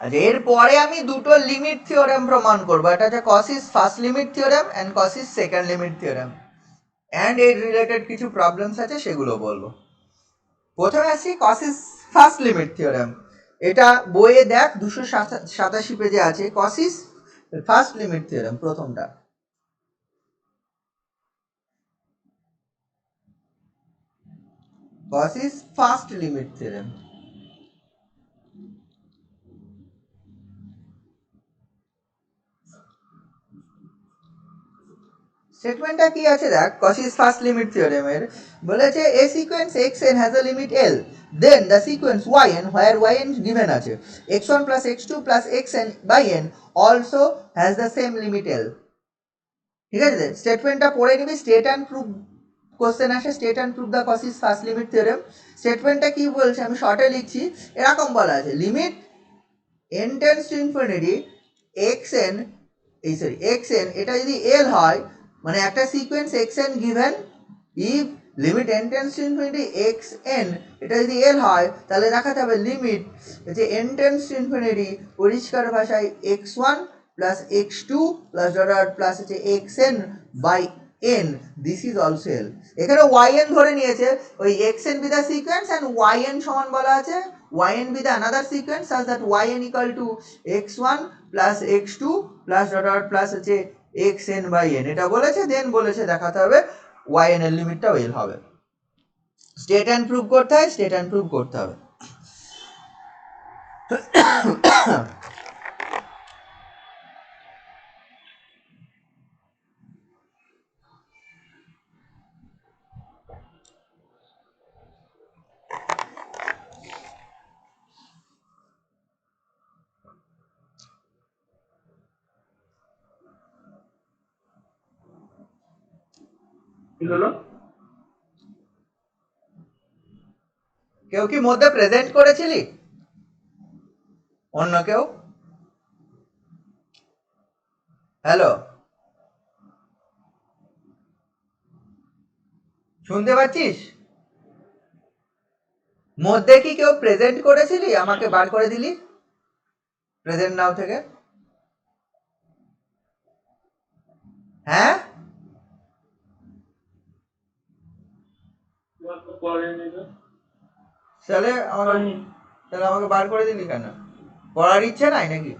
আচ্ছা, এরপরে আমি দুটো লিমিট থিওরেম প্রমাণ করবো, এটা হচ্ছে Cauchy's first limit theorem and Cauchy's second limit theorem, and এর রিলেটেড কিছু প্রবলেমস আছে সেগুলো বলবো। প্রথমে আসি কসিস ফার্স্ট লিমিট থিওরেম। এটা বইয়ে দেখ 287 পেজে আছে, কসিস ফার্স্ট লিমিট থিওরেম প্রথমটা। Cauchy's first limit theorem. স্টেটমেন্টটা কি আছে দেখ, কসিস ফার্স্ট লিমিট থিওরেমের বলেছে a sequence xn has a limit l, then the sequence yn where yn given আছে x1 plus x2 plus xn by n also has the same limit l। ঠিক আছে, স্টেটমেন্টটা পড়ে নিবি, স্টেট অ্যান্ড প্রুফ কোশ্চেন আসে, state and proof the Cauchy's first limit theorem. স্টেটমেন্টটা কি বলছে আমি শর্টে লিখছি, এরকম বলা আছে limit n tends to infinity xn xn এটা যদি l হয়, মানে একটা sequence xn given if limit n tends to infinity xn এটা যদি l হয়, তাহলে দেখাতে হবে লিমিট যে n টেন্ডস টু ইনফিনিটি পরিষ্কার ভাষায় x1 plus x2 plus dot plus হচ্ছে xn by n, this is also l। এখানে yn ধরে নিয়েছে, ওই xn be the sequence and yn সমান বলা আছে yn be the another sequence such that yn equal to x1 plus x2 plus dot plus হচ্ছে xn by n, এটা বলেছে। দেন বলেছে দেখাতে হবে yn এর লিমিটটা l হবে। স্টেট অ্যান্ড প্রুভ করতে হয়, স্টেট অ্যান্ড প্রুভ করতে হবে। কেউ কি মধ্যে প্রেজেন্ট করেছিলি? অন্য কেউ? হ্যালো, শুনতে পাচ্ছিস? মধ্যে কি কেউ প্রেজেন্ট করেছিলি? আমাকে বার করে দিলি প্রেজেন্ট নাও থেকে। হ্যাঁ, তাহলে আমাকে বার করে দিলি কেন? পড়ার ইচ্ছে নাই নাকি?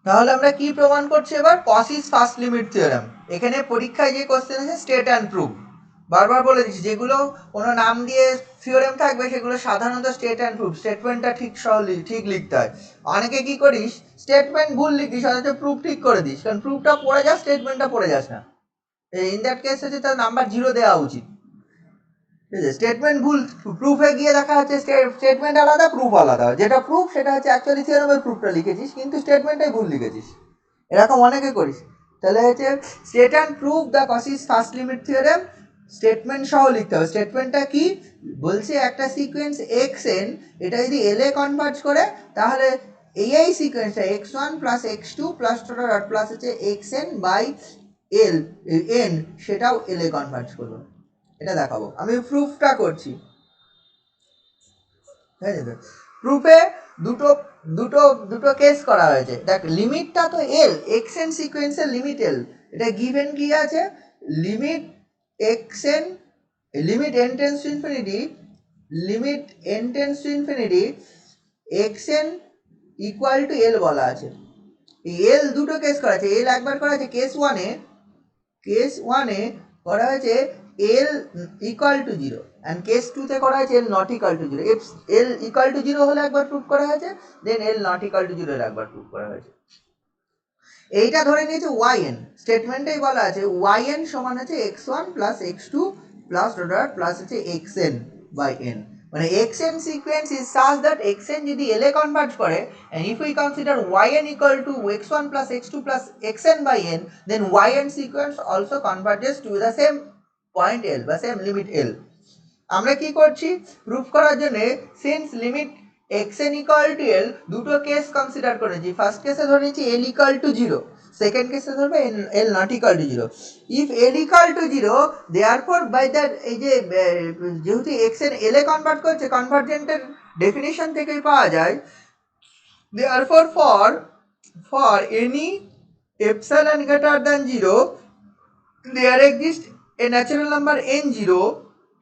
তাহলে আমরা কি প্রমাণ করছি এবার? কসিস ফার্স্ট লিমিট থিওরেম। এখানে পরীক্ষায় যে কোশ্চেন আছে স্টেট অ্যান্ড প্রুফ, বারবার বলে দিচ্ছি, যেগুলো কোনো নাম দিয়ে থিওরেম থাকবে সেগুলো সাধারণত স্টেট অ্যান্ড প্রুফ, স্টেটমেন্টটা ঠিক লিখতে হয়। অনেকে কি করিস, স্টেটমেন্ট ভুল লিখিস অথচ প্রুফ ঠিক করে দিস, কারণ প্রুফটা পড়ে যাস, স্টেটমেন্টটা পড়ে যাস না। ইন দ্যাট কেস হচ্ছে তার নাম্বার 0 দেওয়া উচিত। স্টেটমেন্ট ভুল, প্রুফে গিয়ে দেখা যাচ্ছে স্টেটমেন্ট আলাদা প্রুফ আলাদা, যেটা প্রুফ সেটা হচ্ছে অ্যাকচুয়ালি থিওরেমের প্রুফটা লিখেছিস কিন্তু স্টেটমেন্টটাই ভুল লিখেছিস, এরকম অনেকে করিস। তাহলে হচ্ছে state and proof the Cauchy's first limit theorem, statement সহ লিখতে হবে। স্টেটমেন্টটা কি বলছে, একটা সিকোয়েন্স এক্স এন এটা যদি এল এ কনভার্ট করে, তাহলে এই সিকোয়েন্সটা X one plus x two plus dot plus হচ্ছে x N by L N, সেটাও এল এ কনভার্ট করবো, এটা দেখাবো। আমি প্রুফটা করছি, ঠিক আছে? প্রুফে দুটো দুটো দুটো কেস করা হয়েছে। দেখ, লিমিটটা তো এল, এক্স এন সিকোয়েন্সের লিমিট এল, এটা গিভেন কি আছে, limit X N, limit N tends to infinity, limit N tends to infinity xn equal to L বলা আছে। এল দুটো কেস করা আছে, এল একবার করা আছে কেস ওয়ানে করা হয়েছে L equal to zero, and case টুতে করা হয়েছে L not equal to zero. L equal to zero হলে একবার প্রুভ করা হয়েছে, then L not equal to zero একবার প্রুভ করা হয়েছে। এইটা ধরে নিয়েছে ওয়াইএন, স্টেটমেন্টেই বলা আছে ওয়াইএন সমান হচ্ছে x1 plus x2 plus dot plus হচ্ছে xn বাই n, মানে xn sequence is such that xn যদি l এ কনভার্জ করে, and if we consider yn equal to x1 plus x2 plus xn by n, then yn sequence also converges to the same point l বা same limit l। আমরা কি করছি proof করার জন্য, since limit xn equal to l দুটো case consider করেছি। First কেসে ধরে নিয়েছি l equal to 0, সেকেন্ড কেসে ধরবে l not equal to 0। If l equal to 0, therefore by that এই যে যেহেতু xn l এ কনভার্ট করছে, কনভার্জেন্টের ডেফিনিশন থেকেই পাওয়া যায়, therefore for any epsilon greater than 0 there exists a natural number n0,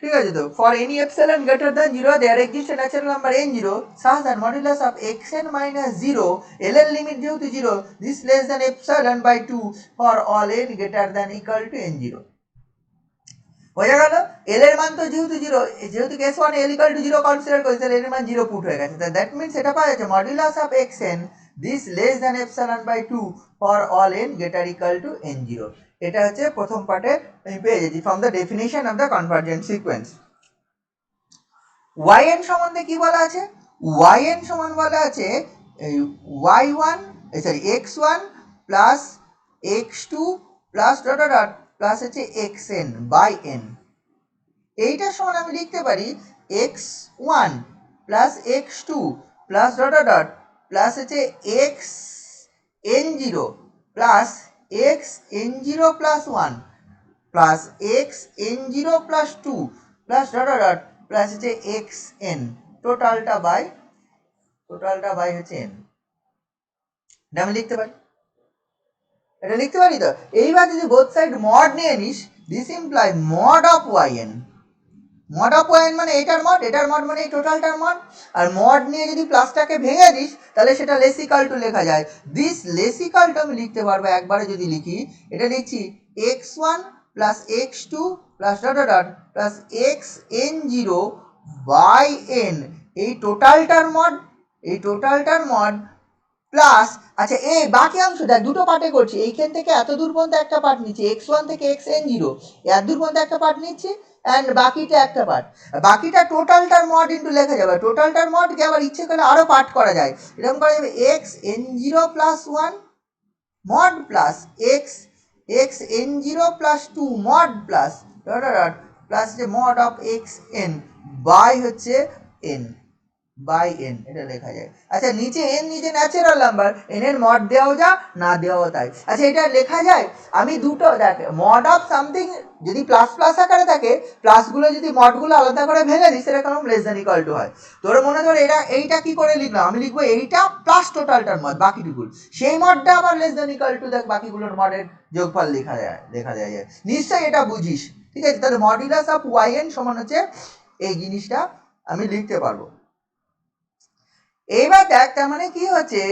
ঠিক আছে তো, for any epsilon greater than 0 there exist a natural number n0 such that modulus of xn minus 0 l এর limit যেহেতু 0 this less than epsilon by 2 for all n greater than equal to n0। বোঝা গেল, l এর মান তো যেহেতু 0, যেহেতু case 1 l equal to 0 consider করেছে, তাহলে l এর মান 0 পুট হয়ে গেছে, দ্যাট মিন্স এটা পাওয়া যাচ্ছে modulus of xn this less than epsilon by 2 for all n greater equal to n0। এটা হচ্ছে প্রথম পার্টে আমি পেয়ে যাচ্ছি from the definition of the convergent sequence. yn সম্বন্ধে কি বলা আছে, yn সমান বলা আছে y1 sorry x1 plus x2 plus dot dot plus হচ্ছে xn বাই n। এইটার সমান আমি লিখতে পারি x1 plus x2 plus dot dot plus হচ্ছে xn0 plus xn0 plus 1 plus xn0 plus 2 plus dot dot plus হচ্ছে xn, টোটালটা by হচ্ছে n। এটা আমি লিখতে পারি, এটা লিখতে পারি তো। এইবার যদি বোথ সাইড মড নিয়ে নিস, this imply mod of yn, mod of yn মানে এটার মড মানে এই টোটালটার মড, আর মড নিয়ে যদি প্লাসটাকে ভেঙে দিস তাহলে সেটা লেস ইকুয়াল টু লেখা যায়। দিস লেস ইকুয়াল টু আমি লিখতে পারবো একবারে যদি লিখি, এটা লিখছি x1 plus x2 plus dot dot plus xn0 by n, এই টোটালটার মড প্লাস, আচ্ছা এই বাকি অংশ দেখ দুটো পার্টে করছি, এইখান থেকে এত দূর পর্যন্ত একটা পার্ট নিচ্ছি, x1 থেকে xn0 এত দূর পর্যন্ত একটা পার্ট নিচ্ছি, অ্যান্ড বাকিটা একটা পার্ট, বাকিটা টোটালটার মড ইন্টু লেখা যাবে। টোটালটার মডকে আবার ইচ্ছে করলে আরো পার্ট করা যায়, এরকম করা যাবে xn0 plus 1 mod plus xn0 plus 2 mod plus dot dot plus যে মড অফ xn বাই হচ্ছে n বাই n, এটা লেখা যায়। আচ্ছা নিচে n নিচে ন্যাচারাল নাম্বার, n এর মড দেওয়াও যা না দেওয়াও তাই। আচ্ছা এটা লেখা যায়, আমি দুটো দেখ মড অফ সামথিং যদি প্লাস প্লাস আকারে থাকে, প্লাসগুলো যদি মডগুলো আলাদা করে ভেঙে দিই সেটা কেমন লেস দ্যান ইকুয়াল টু হয়। তোর মনে ধর এইটা কি করে লিখলাম, আমি লিখবো এইটা প্লাস টোটালটার মড বাকিটুকু, সেই মডটা আবার লেস দ্যান ইকুয়াল টু দেখ বাকিগুলোর মডের যোগফল লেখা যায়। নিশ্চয়ই এটা বুঝিস, ঠিক আছে। তাহলে মডুলাস অফ yn সমান হচ্ছে এই জিনিসটা আমি লিখতে পারবো। এইবার দেখ তার মানে কি হচ্ছে,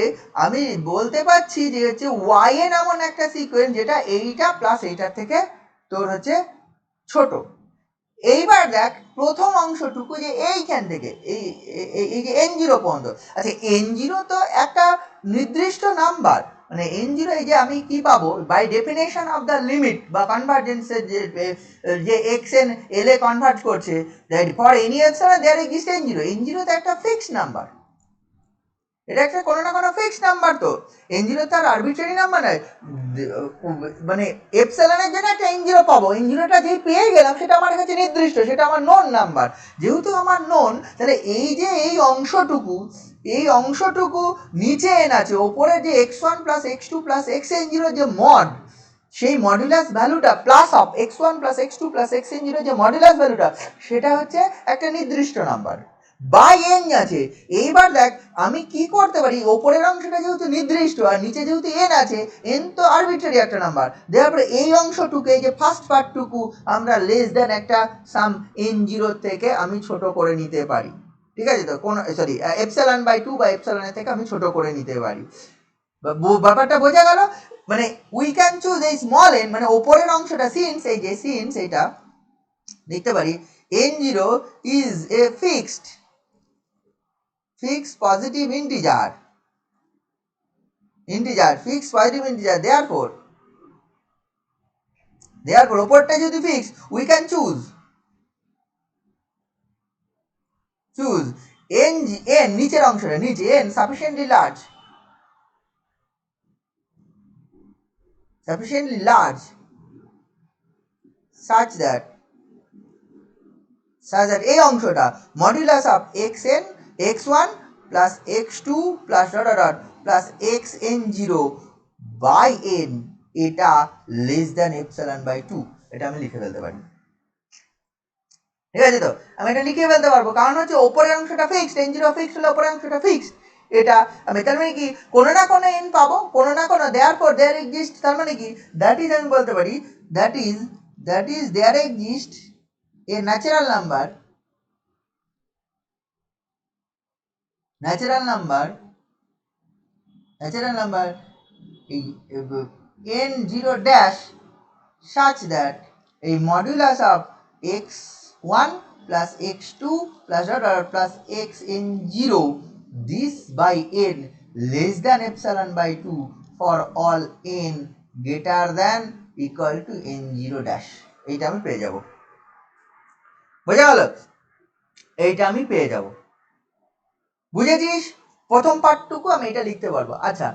আমি বলতে পারছি যে হচ্ছে yn এমন একটা সিকোয়েন্স যেটা এইটা প্লাস এইটার থেকে তোর হচ্ছে ছোট। এইবার দেখ প্রথম অংশটুকু যে এইখান থেকে এই যে n0 পর্যন্ত, আচ্ছা n0 তো একটা নির্দিষ্ট নাম্বার, মানে n0 এই যে আমি কি পাবো by definition of the limit বা কনভার্জেন্সের যে xn l এ কনভার্ট করছে, that for any epsilon there exist n0 তো একটা ফিক্সড নাম্বার, এটা একটা কোনো না কোনো ফিক্সড নাম্বার, তো n0 তার আরবিট্রারি নাম্বার নয়, মানে এপসিলনের জন্য একটা n0 পাবো, n0টা যেই পেয়ে গেলাম সেটা আমার কাছে নির্দিষ্ট, সেটা আমার নোন নাম্বার। যেহেতু আমার নোন, তাহলে এই যে এই অংশটুকু নিচে n আছে, ওপরে যে x1 plus x2 plus xn0 যে মড, সেই মডুলাস ভ্যালুটা plus of x1 plus x2 plus xn0 যে মডুলাস ভ্যালুটা, সেটা হচ্ছে একটা নির্দিষ্ট নাম্বার বাই n আছে। এইবার দেখ আমি কি করতে পারি, ওপরের অংশটা যেহেতু নির্দিষ্ট আর নিচে যেহেতু n আছে, n তো আরবিট্রারি একটা নাম্বার, তারপরে এই অংশটুকু এই যে ফার্স্ট পার্টটুকু আমরা লেস দেন একটা সাম n0 থেকে আমি ছোট করে নিতে পারি। ঠিক আছে তো, কোন সরি এপসাইলন বাই 2 বা এপসাইলনের থেকে আমি ছোট করে নিতে পারি। ব্যাপারটা বোঝা গেল? মানে উই ক্যান চুজ এই স্মল এন, মানে ওপরের অংশটা সিন্স, এই যে সিন্স এটা দেখতে পারি n0 is a fixed positive integer, fixed positive integer, therefore ওপরটা যদি fix we can choose n, নিচের অংশটা, নিচে n sufficiently large such that এই অংশটা modulus of xn x1 plus x2 plus dot dot plus xn0 by n এটা less than epsilon by 2, এটা আমি লিখে ফেলতে পারি। ঠিক আছে তো, আমি এটা লিখে ফেলতে পারবো, কারণ হচ্ছে ওপরের অংশটা ফিক্সড, n0 ফিক্সড হলে ওপরের অংশটা ফিক্সড। এটা আমি তার মানে কি কোনো না কোনো n পাবো, কোনো না কোনো, দেয়ারফর দেয়ার এক্সিস্ট, তার মানে কি দ্যাট ইজ, আমি বলতে পারি that is there exist a natural number n0 dash such that a modulus of x1 plus x2 plus plus xn0 this by n less than epsilon by 2 for all n greater than equal to n0 dash। এইটা আমি পেয়ে যাব, বোঝা গেল? এইটা আমি পেয়ে যাব, বুঝেছিস? প্রথম পার্টটুকু আমি এটা লিখতে পারবো। আচ্ছা,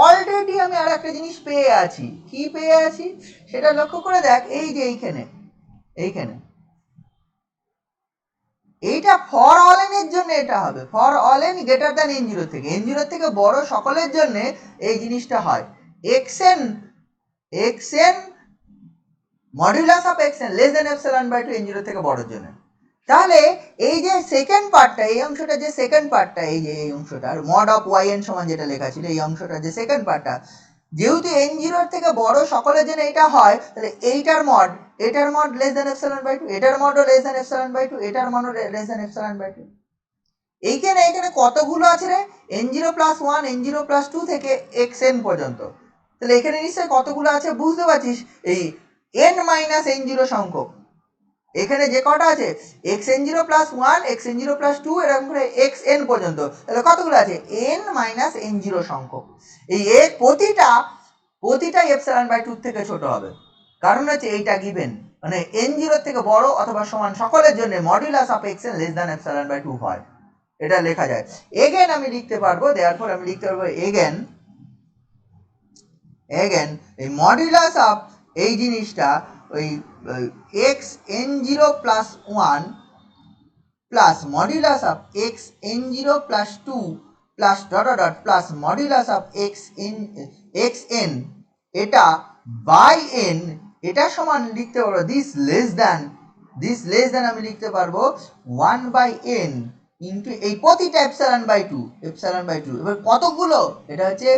অলরেডি আমি আর একটা জিনিস পেয়ে আছি। কি পেয়ে আছি সেটা লক্ষ্য করে দেখ, এই যে এইখানে এইটা ফর অল এন এর জন্য এটা হবে, for all n greater than n0 থেকে, n0 থেকে বড় সকলের জন্য এই জিনিসটা হয় xn modulus of xn less than epsilon by 2 n0 থেকে বড়র জন্য। তাহলে এই যে সেকেন্ড পার্টটা, এই অংশটা যে সেকেন্ড পার্টটা, এই যে এই অংশটার মড অফ yn সমান যেটা লেখা ছিল, এই অংশটা যে সেকেন্ড পার্টটা, যেহেতু n0 থেকে বড় সকলের জন্য এটা হয়, তাহলে এটার mod less than epsilon by 2, এটার মডও লেস দ্যান এপসাইলন বাই 2, এটার মডও লেস দ্যান এপসাইলন বাই 2। এইখানে কতগুলো আছে রে? n0 প্লাস 1, n0 প্লাস 2 থেকে xn পর্যন্ত। তাহলে এখানে নিশ্চয়ই কতগুলো আছে বুঝতে পারছিস? এই n মাইনাস n0 সংখ্যক এখানে যে কটা আছে, xn0 প্লাস 1, xn0 প্লাস 2 এরকম করে xn পর্যন্ত, তাহলে কতগুলো আছে? n মাইনাস n0 সংখ্যক। এই প্রতিটা এপসাইলন বাই 2 থেকে ছোট হবে, কারণ হচ্ছে এইটা গিভেন, মানে n0 থেকে বড় অথবা সমান সকলের জন্য modulus of xn less than epsilon by 2 হয়, এটা লেখা যায়। এগেন আমি লিখতে পারবো, দেয়ারফর আমি লিখতে পারবো এগেন এই মডুলাস অফ এই জিনিসটা ওই xn0 plus 1 plus modulus of xn0 plus 2 plus dot dot plus modulus of xn এটা বাই n, এটা সমান লিখতে পারবো দিস লেস দ্যান আমি লিখতে পারবো 1 বাই n ইন্টু এই প্রতিটা এপসাইলন বাই 2। এবার কতগুলো? এটা হচ্ছে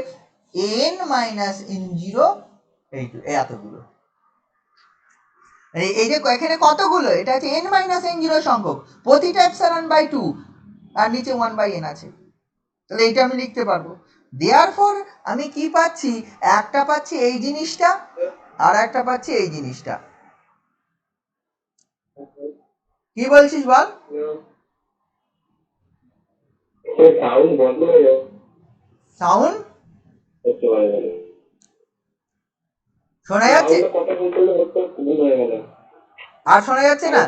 n মাইনাস n0, এতগুলো। এই যে এখানে কতগুলো? এটা হচ্ছে n মাইনাস n0 সংখ্যক, প্রতিটা এপসাইলন বাই 2 আর নিচে 1 বাই n আছে, তাহলে এইটা আমি লিখতে পারবো। দেয়ারফর আমি কি পাচ্ছি? একটা পাচ্ছি এই জিনিসটা, আর একটা পাচ্ছি এই জিনিসটা। কি বলছিস বল? সাউন্ড শোনা যাচ্ছে? আর শোনা যাচ্ছে না?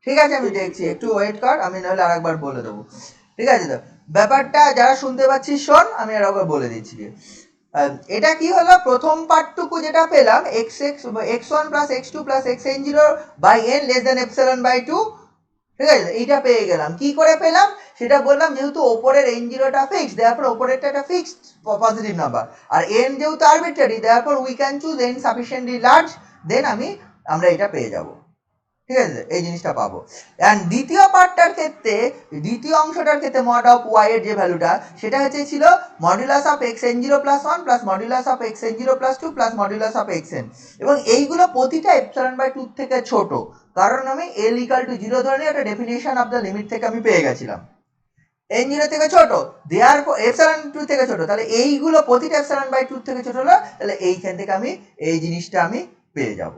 ঠিক আছে, আমি দেখছি, একটু ওয়েট কর, আমি নাহলে আরেকবার বলে দেবো। ঠিক আছে তো, ব্যাপারটা যারা শুনতে পাচ্ছিস শোন, আমি আরেকবার বলে দিচ্ছি। এটা কি হলো? প্রথম পার্টটুকু যেটা পেলাম x1 plus x2 plus xn0 by n less than epsilon by 2, ঠিক আছে, এইটা পেয়ে গেলাম। কি করে পেলাম সেটা বললাম, যেহেতু ওপরের n0টা ফিক্সড, দেয়ারফর ওপরেরটা একটা ফিক্সড পজিটিভ নাম্বার, আর n যেহেতু arbitrary, therefore we can choose n sufficiently large, then আমরা এটা পেয়ে যাব। ঠিক আছে, এই জিনিসটা পাবো। অ্যান্ড দ্বিতীয় পার্টটার ক্ষেত্রে, দ্বিতীয় অংশটার ক্ষেত্রে মড অফ ওয়াই এর যে ভ্যালুটা সেটা হচ্ছে ছিল modulus of x n zero plus one plus modulus of x n zero plus two plus modulus of x n, এবং এইগুলো প্রতিটা এপসাইলন বাই টু থেকে ছোট, কারণ আমি এল ইকাল টু জিরো ধরে নিয়ে একটা ডেফিনেশন অফ দ্য লিমিট থেকে আমি পেয়ে গেছিলাম এন জিরো থেকে ছোট, দেয়ার এপসাইলন টু থেকে ছোট, তাহলে এইগুলো প্রতিটা এপসাইলন বাই টু থেকে ছোট হলো, তাহলে এইখান থেকে আমি এই জিনিসটা আমি পেয়ে যাব।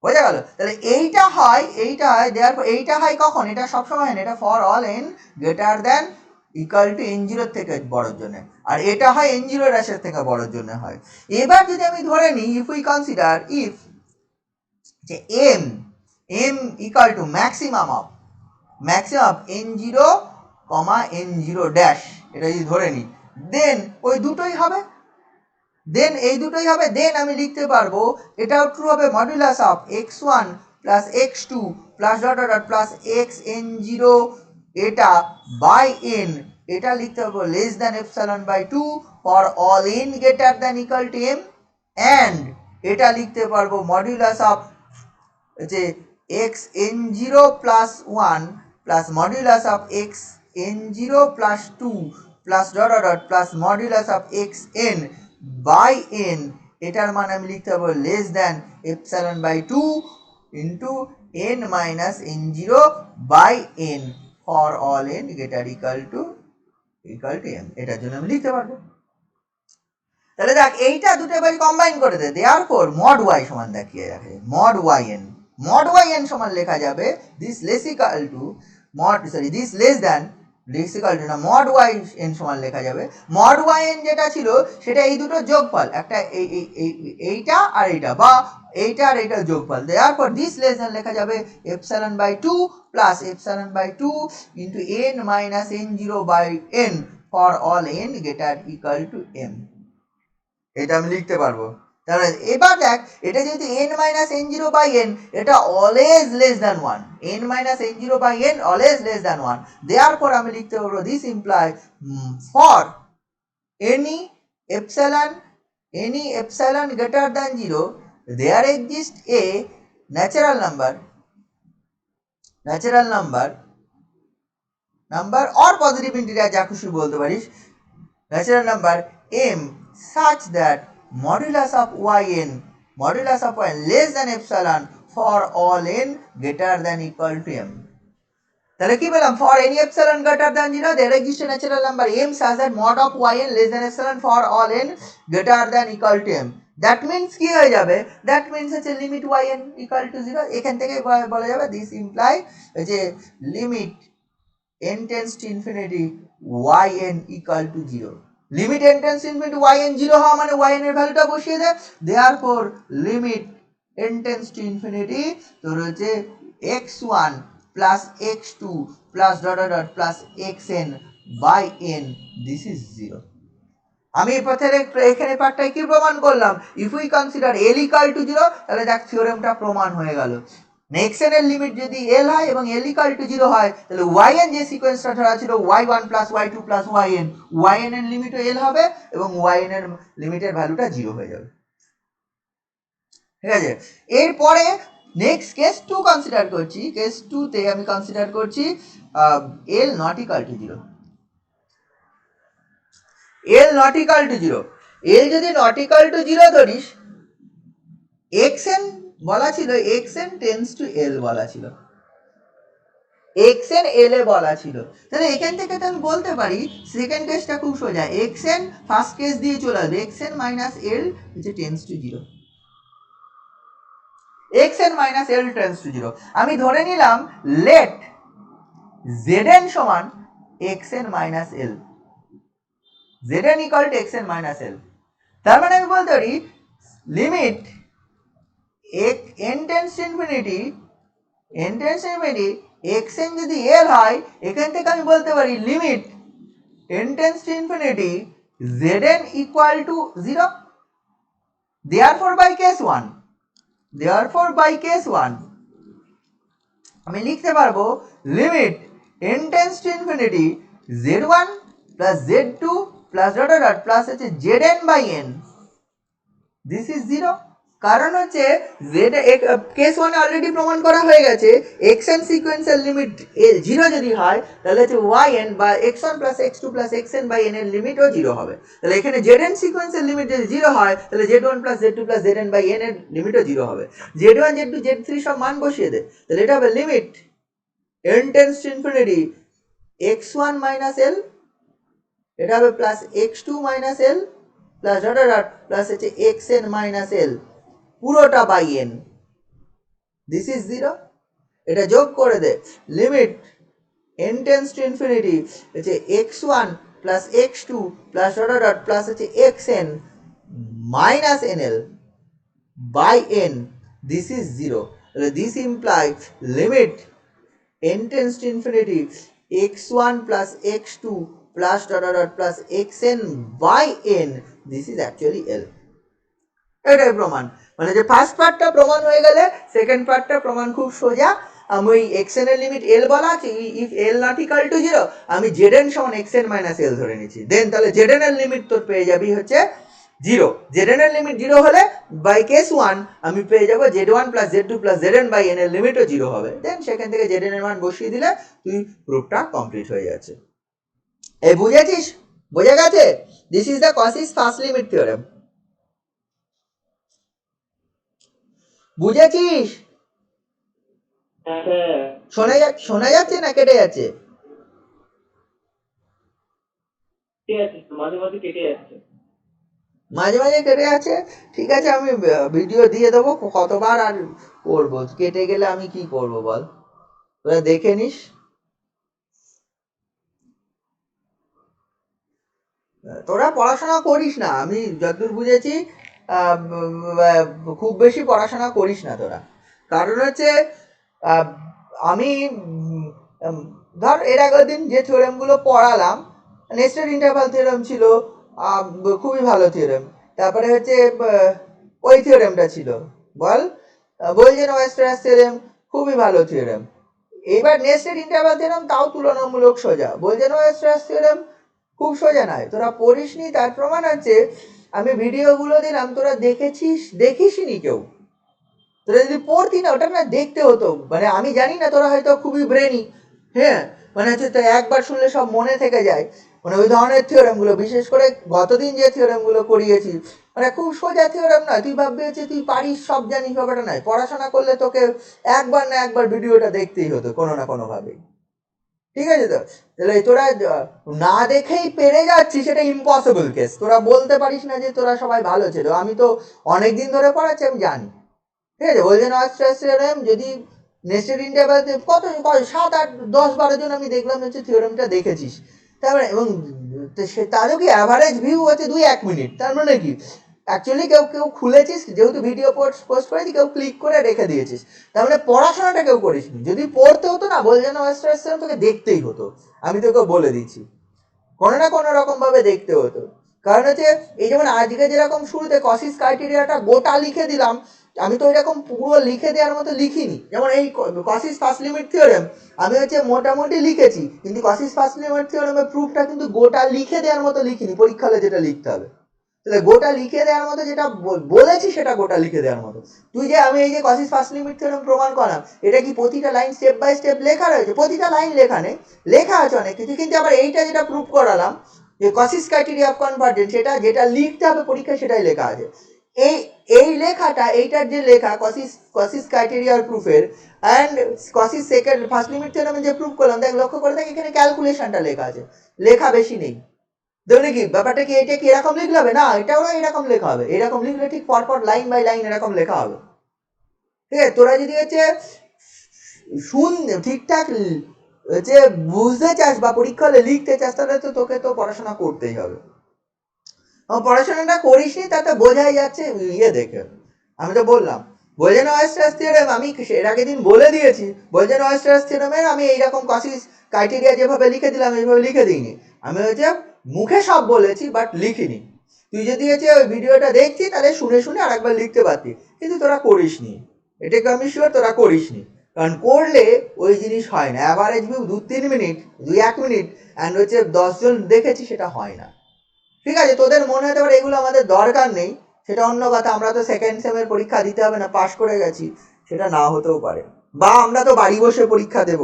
বোঝা গেল? তাহলে এইটা হয় দেয়ার এইটা হয় কখন? এটা সবসময় হয় না, এটা for all n greater than equal to N জিরোর থেকে বড়োর জন্য, আর এটা হয় এন জিরো ড্যাশের থেকে বড়োর জন্য হয়। এবার যদি আমি ধরে নিই, ইফ উই কনসিডার ইফ যে m equal to maximum of n zero comma n zero dash, এটা যদি ধরে নিই, দেন ওই দুটোই হবে, দেন আমি লিখতে পারবো এটাও ট্রু হবে modulus of x one plus x two plus dot dot plus x n zero এটা বাই এন, এটা লিখতে পারবো less than epsilon by two for all n greater than equal to m, and এটা লিখতে পারবো modulus of যে x n zero plus one plus modulus of x n zero plus two plus dot dot plus modulus of x N by n, এটার মানে আমি লিখতে পারবো less than epsilon by two into n minus N zero by n for all n greater equal to m, এটার জন্য আমি লিখতে পারবো। তাহলে দেখ এইটা দুটো এবার কম্বাইন করে দে, দেয়ার পর মড ওয়াই সমান দেখিয়ে রাখে মড ওয়াই এন সমান লেখা যাবে this less equal to this less than না মড ওয়াই এন সমান লেখা যাবে মড ওয়াই এন যেটা ছিল সেটা এই দুটো যোগফল, একটা এইটা আর এইটা, বা এইটা আর এইটার যোগফল, দেওয়ার পর দিস লেস দ্যান লেখা যাবে epsilon by two plus epsilon by two into n minus N zero by n for all n greater equal to m, এটা আমি লিখতে পারবো। তাহলে এবার দেখ এটা যেহেতু n minus N zero by N, এটা always less than one, n minus N zero by N always less than one, দেওয়ার পর আমি লিখতে পারবো this imply for any epsilon greater than 0 there exists a natural number or positive integer যা খুশি বলতে পারিস, natural number m such that modulus of yn less than epsilon for all n greater than equal to m, তাহলে কি বললাম for any epsilon greater than 0 there exists a natural number m such that mod of yn less than epsilon for all n greater than equal to m, that means কি হয়ে যাবে, that means হচ্ছে limit yn equal to 0, এখান থেকে বলা যাবে this imply যে limit n tends to infinity yn equal to 0, limit n tends to infinity yn 0 হওয়া মানে yn এর ভ্যালুটা বসিয়ে দে, therefore limit n tends to infinity তোর হচ্ছে x1 plus x2 plus dot dot dot plus xn by n this is 0, আমি এখানে পার্টটাই কি প্রমাণ করলাম, if we consider l equal to 0 তাহলে দেখ থিওরেমটা প্রমাণ হয়ে গেল, xn এর লিমিট যদি l হয় এবং l equal to 0 হয় তাহলে yn যে সিকোয়েন্সটা ধরা ছিল y1 plus y2 plus yn এর লিমিটও l হবে এবং yn এর লিমিটের ভ্যালুটা 0 হয়ে যাবে। ঠিক আছে, এরপরে নেক্সট কেস 2 কনসিডার করছি, কেস 2 তে আমি কনসিডার করছি l not equal to 0, l not equal to 0, l যদি not equal to 0 ধরিস, xn বলা ছিল xn tends to l বলা ছিল, xn l এ বলা ছিল, তাহলে এখান থেকে তো আমি বলতে পারি সেকেন্ড কেসটা খুব সোজা, xn ফার্স্ট কেস দিয়ে চলে আসবে xn minus l which tends to 0, xn minus l tends to 0, আমি ধরে নিলাম let zn সমান xn minus l, zn equal to xn minus l, তার মানে আমি বলতে পারি limit n tends to infinity xn যদি l হয়, এখান থেকে আমি বলতে পারি limit n tends to infinity zn equal to 0, therefore by case 1 আমি লিখতে পারবো limit n tends to infinity z1 plus z2 plus dot dot plus হচ্ছে zn by n this is 0, কারণ হচ্ছে জেড কেস ওয়ানে অলরেডি প্রমাণ করা হয়ে গেছে এক্স এন সিকোয়েন্সের লিমিট জিরো যদি হয় তাহলে হচ্ছে ওয়াই এন বা x one plus x two plus x N by n এর লিমিটও জিরো হবে। তাহলে এখানে জেড এন সিকোয়েন্সের লিমিট যদি জিরো হয় তাহলে z one plus z two plus z n by n এর লিমিটও জিরো হবে। Z one z two z three সব মান বসিয়ে দে, তাহলে এটা হবে limit N tends to infinity x one minus l, এটা হবে plus x two minus l plus dot dot plus হচ্ছে এক্স এন মাইনাস এল পুরোটা by n, this is zero. এটা যোগ করে দে, limit N tends to infinity হচ্ছে x one plus x two plus dot dot plus হচ্ছে x n minus n l by n, this is zero. তাহলে this imply limit n tends to infinity x1 plus x2 plus dot dot dot plus xn by n, this is actually L. এটাই প্রমাণ, মানে যে first পার্টটা প্রমাণ হয়ে গেলে second পার্টটা প্রমাণ খুব সোজা। আমি ওই xn এর লিমিট L বলা আছে, if L not equal two 0 আমি zn সমান xn মাইনাস L ধরে নিচ্ছি, দেন তাহলে zn এর লিমিট তোর পেয়ে যাবি হচ্ছে 0। zn এর লিমিট 0 হলে বাই কেস 1 আমি পেয়ে যাব z1 plus z2 plus zn by n এর লিমিটও 0 হবে, দেন সেখান থেকে zn এর মান বসিয়ে দিলে তুই প্রুফটা কমপ্লিট হয়ে যাচ্ছে। এই বুঝেছিস? বোঝা গেছে? This is the Cauchy's first limit theorem. বুঝেছিস? শোনা যাচ্ছে না কেটে যাচ্ছে? মাঝে মাঝে কেটে যাচ্ছে। মাঝে মাঝে কেটে যাচ্ছে, ঠিক আছে আমি ভিডিও দিয়ে দেবো, কতবার আর করবো, কেটে গেলে আমি কি করব বল, তোরা দেখে নিস। তোরা পড়াশোনা করিস না, আমি যতদূর বুঝেছি খুব বেশি পড়াশোনা করিস না তোরা। কারণ হচ্ছে আমি ধর এর আগের দিন যে থিওরেমগুলো পড়ালাম, নেস্টেড ইন্টারভাল থিওরেম ছিল, খুবই ভালো থিওরেম। তারপরে হচ্ছে ওই থিওরেমটা ছিল বল বোলজেন-ওয়েস্টারাস থিওরেম, খুবই ভালো থিওরেম। এবার নেস্টেড ইন্টারভাল থিওরেম তাও তুলনামূলক সোজা, বোলজেন-ওয়েস্টারাস থিওরেম খুব সোজা নয়, তোরা পড়িসনি তার প্রমাণ হচ্ছে আমি ভিডিওগুলো দিলাম তোরা দেখিসনি কেউ। তোরা যদি পড়তি না, ওটা না দেখতে হতো, মানে আমি জানি না তোরা হয়তো খুবই ব্রেনি, হ্যাঁ মানে হচ্ছে তো একবার শুনলে সব মনে থেকে যায়, মানে ওই ধরনের থিওরেমগুলো, বিশেষ করে গতদিন যে থিওরেমগুলো করিয়েছি মানে খুব সোজা থিওরেম নয়, তুই ভাববি হচ্ছে তুই পারিস সব জানিস, ব্যাপারটা নয়। পড়াশোনা করলে তোকে একবার না একবার ভিডিওটা দেখতেই হতো কোনো না কোনোভাবেই, ঠিক আছে? তো তাহলে তোরা না দেখেই পেরে যাচ্ছিস, সেটা ইম্পসিবল কেস। তোরা বলতে পারিস না যে তোরা সবাই ভালো ছিল, আমি তো অনেকদিন ধরে পড়াচ্ছি, আমি জানি, ঠিক আছে? বোলজেন-ওয়েস্টারাস থিওরেম যদি নেস্টেড ইন্টারভাল কত 7-8-10-12 জন আমি দেখলাম হচ্ছে থিওরেমটা দেখেছিস, তারপরে এবং তারও কি অ্যাভারেজ ভিউ হচ্ছে 2-1 মিনিট, তার মানে কি অ্যাকচুয়ালি কেউ খুলেছিস, যেহেতু ভিডিও পোস্ট করেছি কেউ ক্লিক করে রেখে দিয়েছিস, তার মানে পড়াশোনাটা কেউ করিসনি। যদি পড়তে হতো না, বোলজেন-ওয়েস্টারাস থিওরেম তোকে দেখতেই হতো, আমি তোকে বলে দিচ্ছি, কোনো না কোনো রকম ভাবে দেখতে হতো। কারণ হচ্ছে এই যেমন আজকে যেরকম শুরুতে কসিস ক্রাইটেরিয়াটা গোটা লিখে দিলাম, আমি তো এরকম পুরো লিখে দেওয়ার মতো লিখিনি। যেমন এই কসিস ফার্স্ট লিমিট থিওরেম আমি হচ্ছে মোটামুটি লিখেছি, কিন্তু কসিস ফার্স্ট লিমিট থিওরেমের প্রুফটা কিন্তু গোটা লিখে দেওয়ার মতো লিখিনি, পরীক্ষা হলে যেটা লিখতে হবে। তাহলে গোটা লিখে দেওয়ার মতো যেটা বলেছি সেটা গোটা লিখে দেওয়ার মতো। তুই যে আমি এই যে কসিস ফার্স্ট লিমিট থিওরেম প্রমাণ করলাম, এটা কি প্রতিটা লাইন স্টেপ বাই স্টেপ লেখা রয়েছে? প্রতিটা লাইন লেখা নেই, লেখা আছে অনেক কিছু, কিন্তু আবার এইটা যেটা প্রুফ করালাম যে কসিস ক্রাইটেরিয়া অফ কনভার্জেন্স, সেটা যেটা লিখতে হবে পরীক্ষায় সেটাই লেখা আছে। এই এই লেখাটা, এইটার যে লেখা কসিস ক্রাইটেরিয়ার প্রুফের and Cauchy's second first limit থিওরেমে যে প্রুফ করলাম, দেখ লক্ষ্য করে দেখ এখানে ক্যালকুলেশনটা লেখা আছে, লেখা বেশি নেই। দেখুন কি ব্যাপারটা, কি এটা কি এরকম লিখলে হবে না, এটাও এরকম লেখা হবে, এরকম লিখলে ঠিক পরপর লাইন বাই লাইন এরকম লেখা হবে, ঠিক আছে? তোরা যদি হচ্ছে ঠিকঠাক হচ্ছে বুঝতে চাস বা পরীক্ষা হলে লিখতে চাস, তাহলে তো তোকে তো পড়াশোনা করতেই হবে। পড়াশোনাটা করিসনি তাতে বোঝাই যাচ্ছে ইয়ে দেখে। আমি তো বললাম বোলজেন-ওয়েস্টারাস থিওরেম আমি এর আগের দিন বলে দিয়েছি, বোলজেন-ওয়েস্টারাস থিওরেমের আমি এইরকম কসিস ক্রাইটেরিয়া যেভাবে লিখে দিলাম এইভাবে লিখে দিইনি, আমি হচ্ছে মুখে সব বলেছি বাট লিখিনি। তুই যদি হচ্ছে ওই ভিডিওটা দেখছি তাহলে শুনে শুনে আর একবার লিখতে পারতি, কিন্তু তোরা করিসনি, এটাকে আমি শিওর তোরা করিসনি। কারণ করলে ওই জিনিস হয় না, average view 2-3 minute 2-1 minute and হচ্ছে 10 জন দেখেছি, সেটা হয় না। ঠিক আছে, তোদের মনে হতে পারে এগুলো আমাদের দরকার নেই, সেটা অন্য কথা, আমরা তো সেকেন্ড সেমের পরীক্ষা দিতে হবে না, পাশ করে গেছি, সেটা না হতেও পারে, বা আমরা তো বাড়ি বসে পরীক্ষা দেব।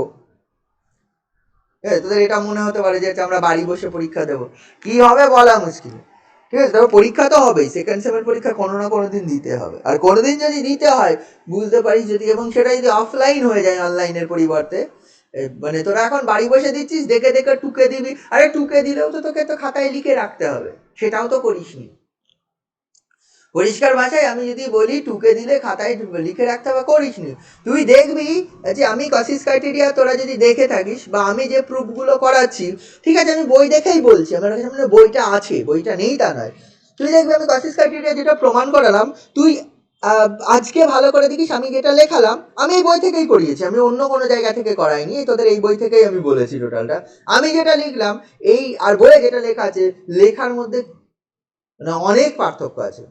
তোদের এটা মনে হতে পারে যে আমরা বাড়ি বসে পরীক্ষা দেব, কি হবে বলা মুশকিল। ঠিক আছে, তবে পরীক্ষা তো হবেই, সেকেন্ড সেমের পরীক্ষা কোনো না কোনো দিন দিতে হবে, আর কোনোদিন যদি দিতে হয় বুঝতে পারিস যদি, এবং সেটা যদি অফলাইন হয়ে যায় অনলাইনের পরিবর্তে, মানে তোরা এখন বাড়ি বসে দিচ্ছিস, দেখে দেখে টুকে দিবি, আরে টুকে দিলেও তো তোকে তো খাতায় লিখে রাখতে হবে, সেটাও তো করিসনি। পরিষ্কার ভাষায় আমি যদি বলি টুকে দিলে খাতায় লিখে রাখতে হবে, করিসনি। তুই দেখবি যে আমি কসিস ক্রাইটেরিয়া তোরা যদি দেখে থাকিস, বা আমি যে প্রুফগুলো করাচ্ছি, ঠিক আছে আমি বই দেখেই বলছি, আমার সামনে বইটা আছে, বইটা নেই তা নয়, তুই দেখবি আমি কসিস ক্রাইটেরিয়া যেটা প্রমাণ করালাম, তুই আজকে ভালো করে দেখিস আমি যেটা লেখালাম আমি এই বই থেকেই করিয়েছি, আমি অন্য কোনো জায়গা থেকে করাইনি, তোদের এই বই থেকেই আমি বলেছি টোটালটা। আমি যেটা লিখলাম এই আর বইয়ে যেটা লেখা আছে, লেখার মধ্যে অনেক পার্থক্য আছে,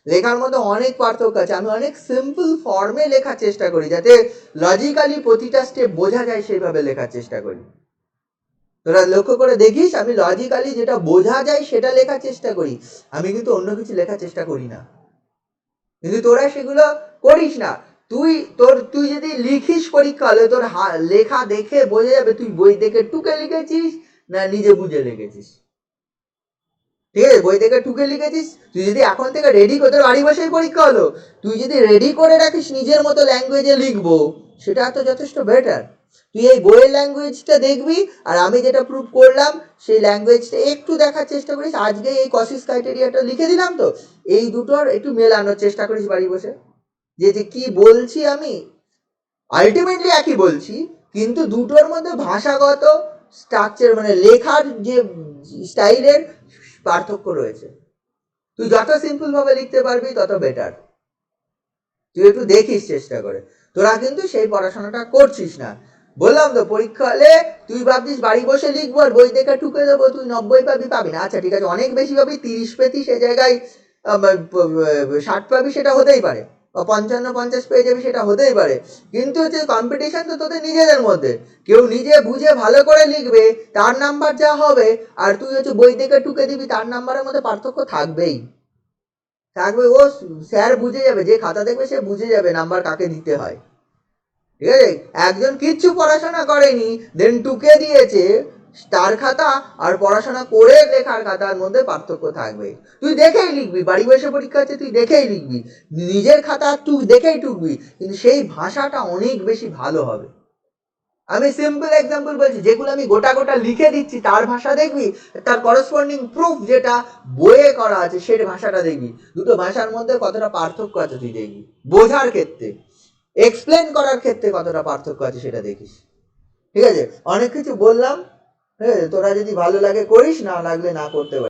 লেখার মধ্যে অনেক পার্থক্য আছে। আমি অনেক সিম্পল ফর্মে লেখার চেষ্টা করি, যাতে লজিক্যালি প্রতিটা স্টেপ বোঝা যায় সেইভাবে লেখার চেষ্টা করি। তোরা লক্ষ্য করে দেখিস আমি লজিক্যালি যেটা বোঝা যায় সেটা লেখার চেষ্টা করি, আমি কিন্তু অন্য কিছু লেখার চেষ্টা করি না, কিন্তু তোরা সেগুলো করিস না। তুই যদি লিখিস পরীক্ষা হলে তোর লেখা দেখে বোঝা যাবে তুই বই দেখে টুকে লিখেছিস না নিজে বুঝে লিখেছিস। ঠিক আছে, বই থেকে টুকে লিখেছিস, তুই যদি এখন থেকে রেডি করে, তোর বাড়ি বসেই পরীক্ষা হলো, তুই যদি রেডি করে রাখিস নিজের মতো ল্যাঙ্গুয়েজে লিখবো, সেটা তো যথেষ্ট বেটার। তুই এই বইয়ের ল্যাঙ্গুয়েজটা দেখবি, আর আমি যেটা প্রুভ করলাম সেই ল্যাঙ্গুয়েজটা একটু দেখার চেষ্টা করিস, আজকে এই কসিস ক্রাইটেরিয়াটা লিখে দিলাম তো, এই দুটোর একটু মেলানোর চেষ্টা করিস বাড়ি বসে, যে যে কি বলছি আমি আলটিমেটলি একই বলছি, কিন্তু দুটোর মধ্যে ভাষাগত স্ট্রাকচার মানে লেখার যে স্টাইলের পার্থক্য রয়েছে। তুই যত সিম্পল ভাবে লিখতে পারবি তত বেটার, তুই একটু দেখিস চেষ্টা করে। তোরা কিন্তু সেই পড়াশোনাটা করছিস না, বললাম তো পরীক্ষা হলে তুই ভাবছিস বাড়ি বসে লিখবো আর বই দেখে ঠুকে দেবো, তুই 90 পাবি, পাবি না, আচ্ছা ঠিক আছে অনেক বেশি পাবি, 30 পেতি সে জায়গায় 60 পাবি, সেটা হতেই পারে, বা 55-50 পেয়ে যাবি, সেটা হতেই পারে, কিন্তু হচ্ছে কম্পিটিশন তো তোদের নিজেদের মধ্যে, কেউ নিজে বুঝে ভালো করে লিখবে তার নাম্বার যা হবে, আর তুই হচ্ছে বই দেখে টুকে দিবি তার নাম্বারের মধ্যে পার্থক্য থাকবেই থাকবে। ও স্যার বুঝে যাবে, যে খাতা দেখবে সে বুঝে যাবে নাম্বার কাকে দিতে হয়। ঠিক আছে, একজন কিচ্ছু পড়াশোনা করেনি দেন টুকে দিয়েছে, তার খাতা আর পড়াশোনা করে লেখার খাতার মধ্যে পার্থক্য থাকবে। তুই দেখেই লিখবি, বাড়ি বসে পরীক্ষা আছে তুই দেখেই লিখবি, নিজের খাতা দেখেই টুকবি, কিন্তু সেই ভাষাটা অনেক বেশি ভালো হবে। আমি সিম্পল এক্সাম্পল বলছি, যেগুলো আমি গোটা গোটা লিখে দিচ্ছি তার ভাষা দেখবি, তার করসপন্ডিং প্রুফ যেটা বইয়ে করা আছে সেটা ভাষাটা দেখবি, দুটো ভাষার মধ্যে কতটা পার্থক্য আছে তুই দেখবি, বোঝার ক্ষেত্রে এক্সপ্লেন করার ক্ষেত্রে কতটা পার্থক্য আছে সেটা দেখিস। ঠিক আছে, অনেক কিছু বললাম, হ্যাঁ তোরা যদি ভালো লাগে করিস, না লাগলে না করতে পারিস।